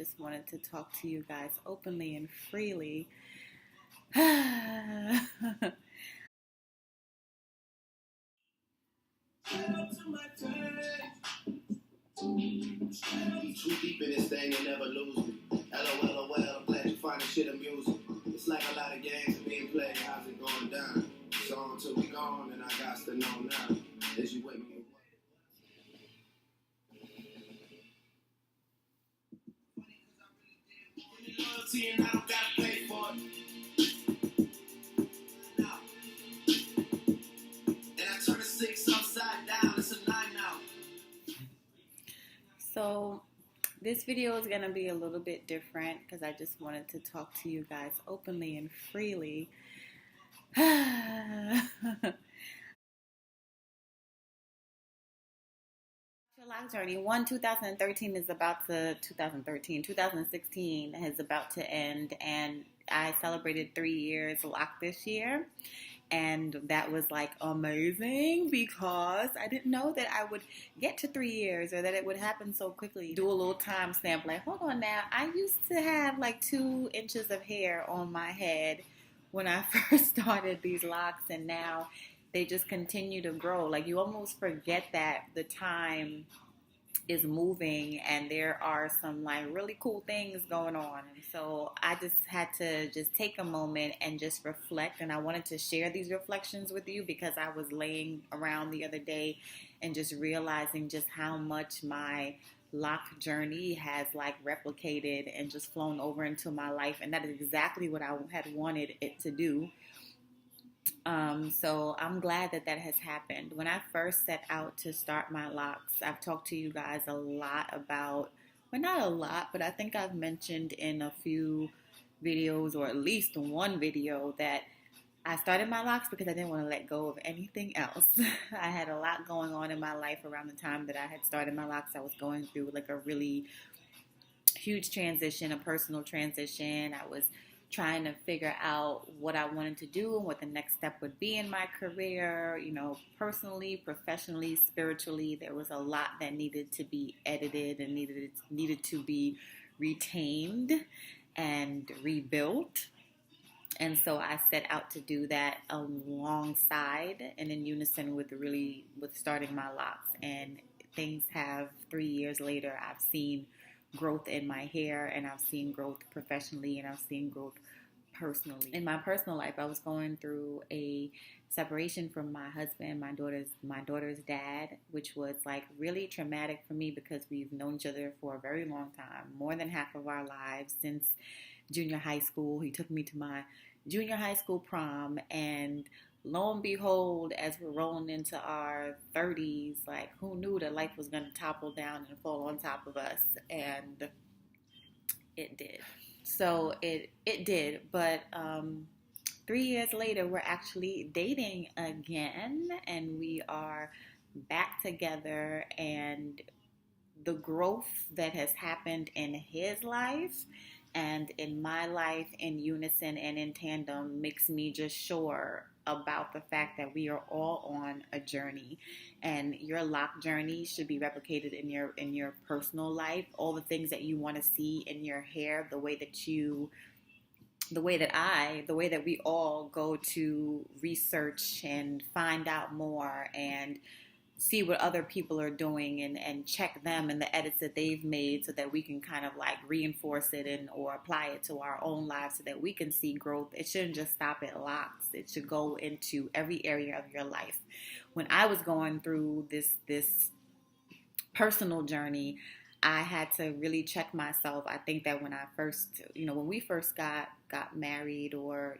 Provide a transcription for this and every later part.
just wanted to talk to you guys openly and freely. Too deep in this thing and never lose me. LOL, I'm glad you find this shit amusing. It's like a lot of games being played. How's it going down? So until we gone, and I got to know now. Is you with me? Loyalty and I don't gotta pay for it. Now. And I turn a 6 upside down. It's a 9 now. So this video is going to be a little bit different because I just wanted to talk to you guys openly and freely. Loc journey 2013 is about to 2016 is about to end, and I celebrated 3 years Loc this year. And that was like amazing because I didn't know that I would get to 3 years or that it would happen so quickly. Do a little time stamp, like, hold on now. I used to have like 2 inches of hair on my head when I first started these Locs, and now they just continue to grow. Like, you almost forget that the time is moving and there are some like really cool things going on. And so I just had to just take a moment and just reflect, and I wanted to share these reflections with you because I was laying around the other day and just realizing just how much my Loc journey has like replicated and just flown over into my life, and that is exactly what I had wanted it to do. So I'm glad that that has happened. When I first set out to start my Locs, I've talked to you guys a lot about, well, not a lot, but I think I've mentioned in a few videos, or at least one video, that I started my Locs because I didn't want to let go of anything else. I had a lot going on in my life around the time that I had started my Locs. I was going through like a really huge transition, a personal transition. I was trying to figure out what I wanted to do and what the next step would be in my career, personally, professionally, spiritually. There was a lot that needed to be edited and needed to be retained and rebuilt. And so I set out to do that alongside and in unison with starting my Locs. And things have, 3 years later, I've seen growth in my hair, and I've seen growth professionally, and I've seen growth personally. In my personal life, I was going through a separation from my husband, my daughter's dad, which was like really traumatic for me because we've known each other for a very long time, more than half of our lives, since junior high school. He took me to my junior high school prom, and lo and behold, as we're rolling into our 30s, like, who knew that life was going to topple down and fall on top of us? And it did. So it did. But 3 years later, we're actually dating again, and we are back together. And the growth that has happened in his life and in my life in unison and in tandem makes me just sure about the fact that we are all on a journey, and your Loc journey should be replicated in your personal life. All the things that you want to see in your hair, the way that we all go to research and find out more and see what other people are doing and check them and the edits that they've made, so that we can kind of like reinforce it or apply it to our own lives so that we can see growth. It shouldn't just stop at Locs. It should go into every area of your life. When I was going through this personal journey, I had to really check myself. I think that when we first got married, or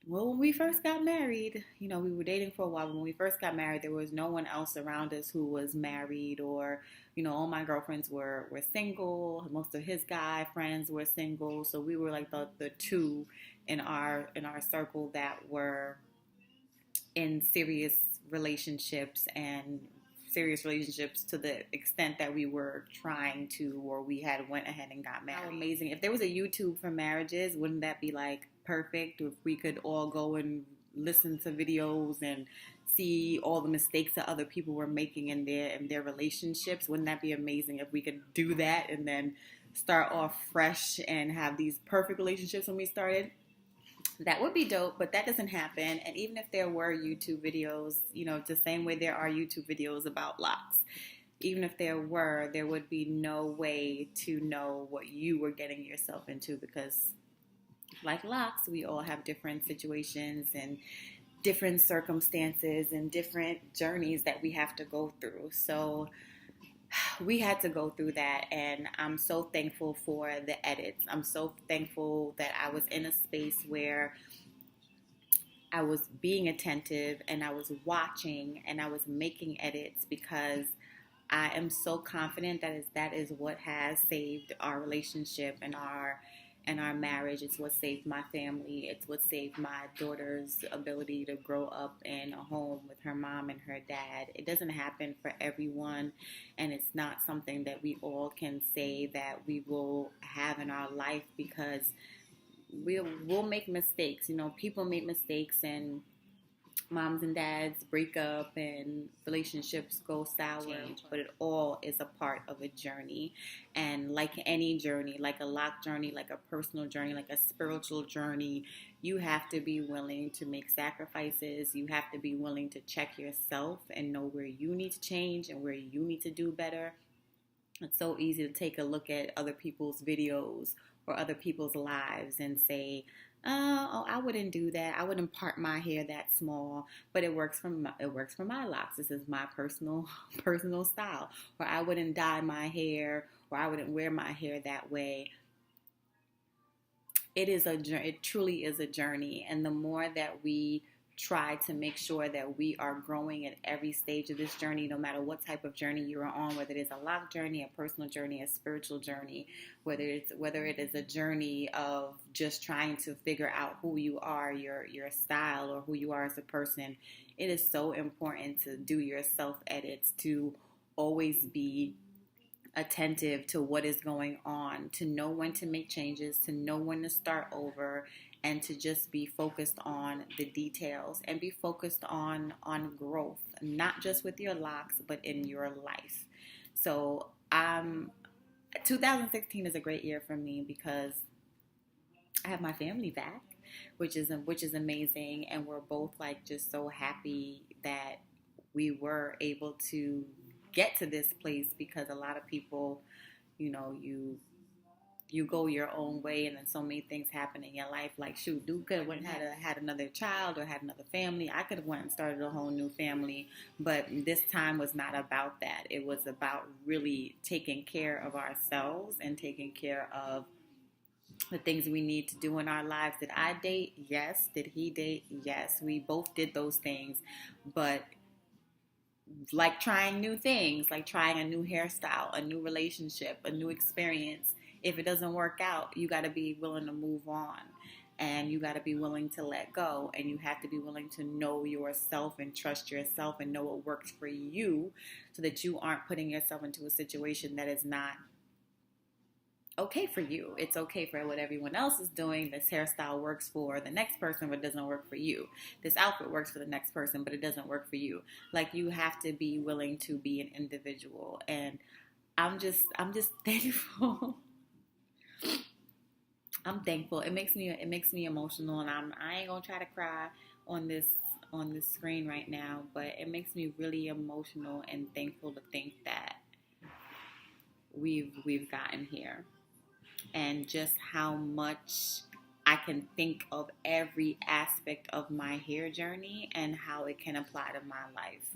when we first got married, we were dating for a while. When we first got married, there was no one else around us who was married, or, all my girlfriends were single. Most of his guy friends were single. So we were like the two in our circle that were in serious relationships to the extent that we were trying to, or we had went ahead and got married. How amazing. If there was a YouTube for marriages, wouldn't that be like perfect? If we could all go and listen to videos and see all the mistakes that other people were making in their relationships, wouldn't that be amazing if we could do that and then start off fresh and have these perfect relationships when we started. That would be dope, but that doesn't happen. And even if there were YouTube videos, the same way there are YouTube videos about locks, even if there were, there would be no way to know what you were getting yourself into, because like locks, we all have different situations and different circumstances and different journeys that we have to go through. So we had to go through that, and I'm so thankful for the edits. I'm so thankful that I was in a space where I was being attentive and I was watching and I was making edits, because I am so confident that is what has saved our relationship and our marriage. It's what saved my family. It's what saved my daughter's ability to grow up in a home with her mom and her dad. It doesn't happen for everyone, and it's not something that we all can say that we will have in our life, because we'll make mistakes. People make mistakes, and moms and dads break up and relationships go sour, but it all is a part of a journey. And like any journey, like a lock journey, like a personal journey, like a spiritual journey, you have to be willing to make sacrifices. You have to be willing to check yourself and know where you need to change and where you need to do better. It's so easy to take a look at other people's videos or other people's lives and say, oh, I wouldn't do that. I wouldn't part my hair that small, but it works for my locks. This is my personal style. Or I wouldn't dye my hair, or I wouldn't wear my hair that way. It truly is a journey, and the more that we try to make sure that we are growing at every stage of this journey, no matter what type of journey you are on, whether it is a lock journey, a personal journey, a spiritual journey, whether it is a journey of just trying to figure out who you are, your style, or who you are as a person. It is so important to do your self edits, to always be attentive to what is going on, to know when to make changes, to know when to start over, and to just be focused on the details and be focused on growth, not just with your locks, but in your life. So 2016 is a great year for me, because I have my family back, which is amazing, and we're both like just so happy that we were able to get to this place, because a lot of people, you go your own way, and then so many things happen in your life. Like, shoot, dude could have went and had another child or had another family. I could have went and started a whole new family, but this time was not about that. It was about really taking care of ourselves and taking care of the things we need to do in our lives. Did I date? Yes. Did he date? Yes. We both did those things, but like trying new things, like trying a new hairstyle, a new relationship, a new experience, if it doesn't work out, you got to be willing to move on, and you got to be willing to let go, and you have to be willing to know yourself and trust yourself and know what works for you, so that you aren't putting yourself into a situation that is not okay for you. It's okay for what everyone else is doing. This hairstyle works for the next person, but it doesn't work for you. This outfit works for the next person, but it doesn't work for you. Like, you have to be willing to be an individual, and I'm just thankful. I'm thankful. It makes me emotional, and I ain't gonna try to cry on this screen right now, but it makes me really emotional and thankful to think that we've gotten here, and just how much I can think of every aspect of my hair journey and how it can apply to my life.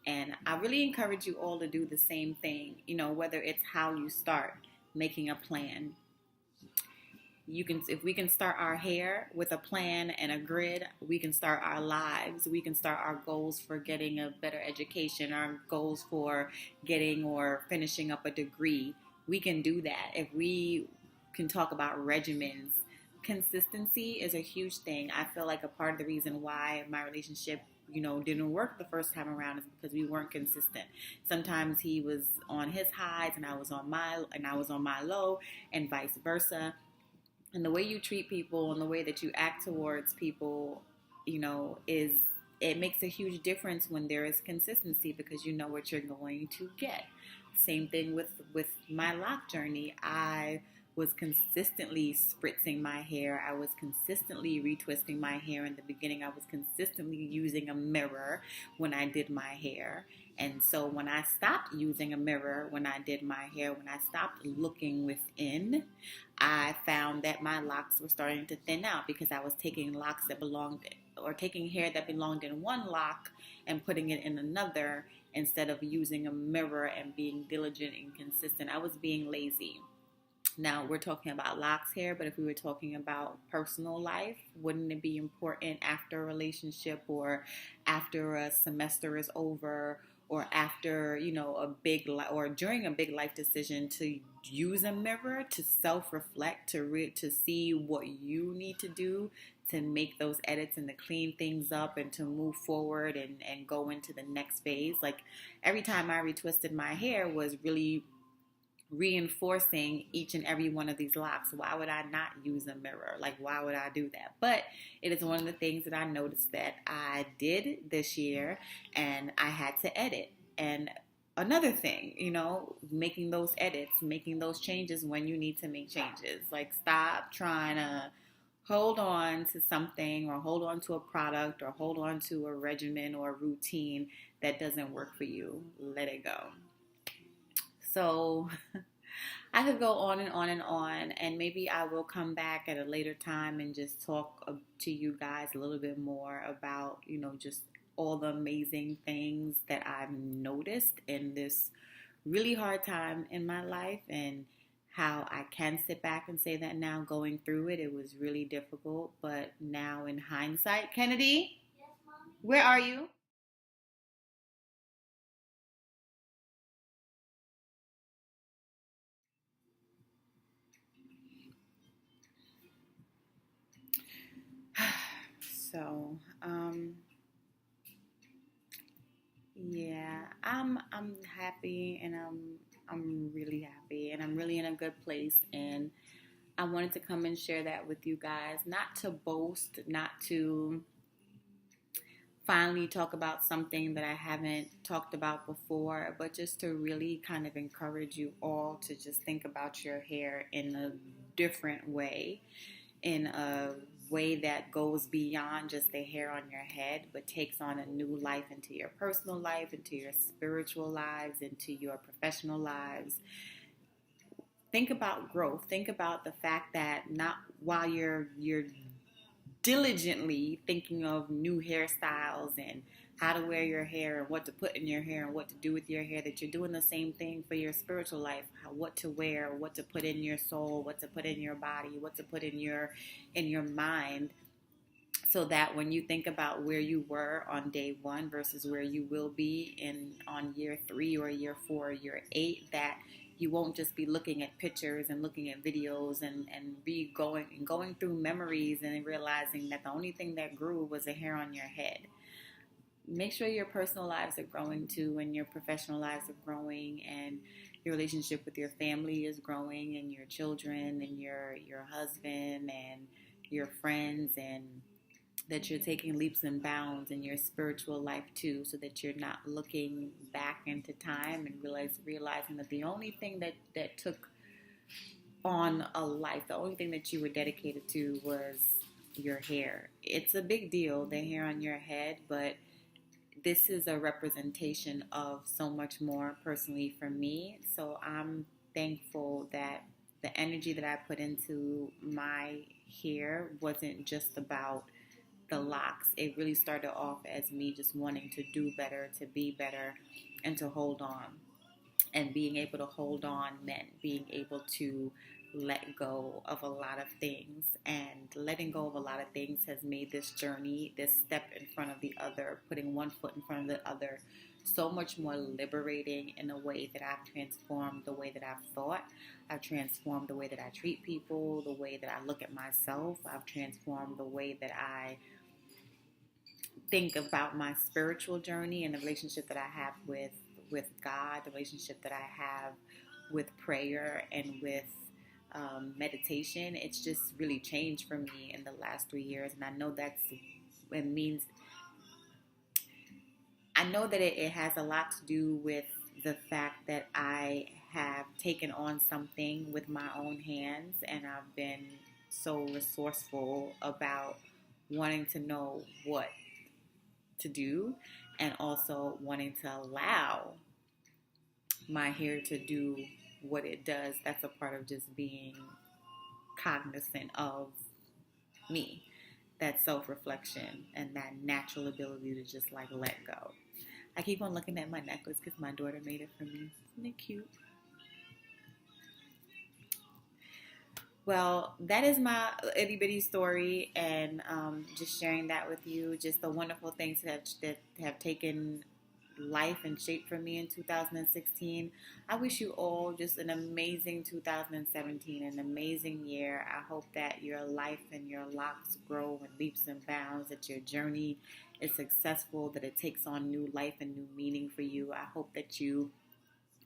And I really encourage you all to do the same thing, whether it's how you start making a plan. If we can start our hair with a plan and a grid, we can start our lives. We can start our goals for getting a better education, our goals for getting or finishing up a degree. We can do that. If we can talk about regimens, consistency is a huge thing. I feel like a part of the reason why my relationship didn't work the first time around is because we weren't consistent. Sometimes he was on his highs and I was on my low, and vice versa. And the way you treat people and the way that you act towards people, it makes a huge difference when there is consistency, because you know what you're going to get. Same thing with my lock journey. I was consistently spritzing my hair. I was consistently retwisting my hair. In the beginning, I was consistently using a mirror when I did my hair. And so when I stopped using a mirror when I did my hair, when I stopped looking within, I found that my locks were starting to thin out because I was taking locks that belonged, or taking hair that belonged in one lock and putting it in another, instead of using a mirror and being diligent and consistent. I was being lazy. Now we're talking about locks here, but if we were talking about personal life, wouldn't it be important after a relationship, or after a semester is over, or after, a big or during a big life decision, to use a mirror to self-reflect, to see what you need to do to make those edits and to clean things up and to move forward and go into the next phase? Like, every time I retwisted my hair was really reinforcing each and every one of these locks. Why would I not use a mirror? Like, why would I do that? But it is one of the things that I noticed that I did this year, and I had to edit. And another thing, making those edits, making those changes when you need to make changes. Like, stop trying to hold on to something, or hold on to a product, or hold on to a regimen or a routine that doesn't work for you. Let it go. So I could go on and on and on, and maybe I will come back at a later time and just talk to you guys a little bit more about, just all the amazing things that I've noticed in this really hard time in my life, and how I can sit back and say that now, going through it, it was really difficult. But now in hindsight, Kennedy, yes, Mommy? Where are you? So, yeah, I'm happy, and I'm really happy, and I'm really in a good place, and I wanted to come and share that with you guys, not to boast, not to finally talk about something that I haven't talked about before, but just to really kind of encourage you all to just think about your hair in a different way, in a way that goes beyond just the hair on your head, but takes on a new life into your personal life, into your spiritual lives, into your professional lives. Think about growth. Think about the fact that, not while you're diligently thinking of new hairstyles and how to wear your hair and what to put in your hair and what to do with your hair, that you're doing the same thing for your spiritual life. What to wear, what to put in your soul, what to put in your body, what to put in your mind, so that when you think about where you were on day one versus where you will be on year 3 or year 4 or year 8, that you won't just be looking at pictures and looking at videos and going through memories and realizing that the only thing that grew was a hair on your head. Make sure your personal lives are growing too, and your professional lives are growing, and your relationship with your family is growing, and your children and your husband and your friends, and that you're taking leaps and bounds in your spiritual life too, so that you're not looking back into time and realizing that the only thing that took on a life, the only thing that you were dedicated to was your hair. It's a big deal, the hair on your head, but this is a representation of so much more personally for me. So I'm thankful that the energy that I put into my hair wasn't just about the locks. It really started off as me just wanting to do better, to be better, and to hold on. And being able to hold on meant being able to let go of a lot of things. And letting go of a lot of things has made this journey, this step in front of the other, putting one foot in front of the other, so much more liberating, in a way that I've transformed the way that I've thought. I've transformed the way that I treat people, the way that I look at myself. I've transformed the way that I think about my spiritual journey and the relationship that I have with God, the relationship that I have with prayer and with meditation. It's just really changed for me in the last 3 years, and I know it means, I know that it has a lot to do with the fact that I have taken on something with my own hands, and I've been so resourceful about wanting to know what to do and also wanting to allow my hair to do what it does. That's a part of just being cognizant of me, that self-reflection and that natural ability to just like let go. I keep on looking at my necklace because my daughter made it for me. Isn't it cute? Well, that is my itty bitty story, and just sharing that with you. Just the wonderful things that have taken life and shape for me in 2016. I wish you all just an amazing 2017, an amazing year. I hope that your life and your locks grow in leaps and bounds, that your journey is successful, that it takes on new life and new meaning for you. I hope that you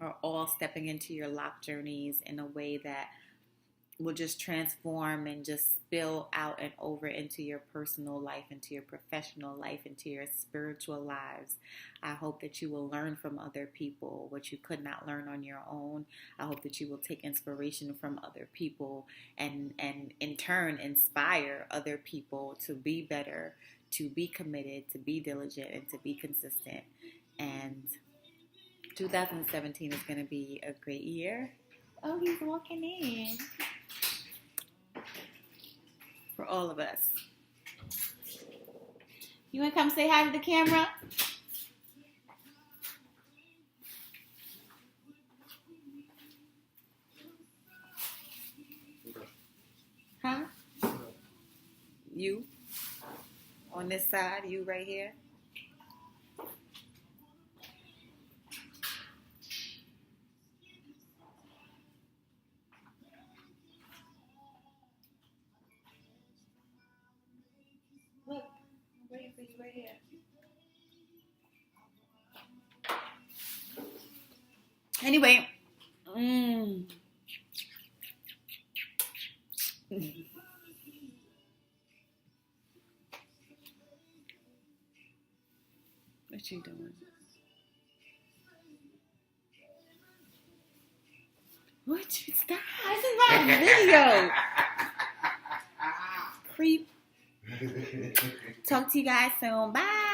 are all stepping into your lock journeys in a way that will just transform and just spill out and over into your personal life, into your professional life, into your spiritual lives. I hope that you will learn from other people what you could not learn on your own. I hope that you will take inspiration from other people and in turn inspire other people to be better, to be committed, to be diligent, and to be consistent. And 2017 is going to be a great year. Oh, he's walking in. For all of us. You want to come say hi to the camera? Huh? You? On this side, you right here? Look, I'm waiting for you right here. Anyway, what you doing? What you stop? This is my video. Creep. Talk to you guys soon. Bye.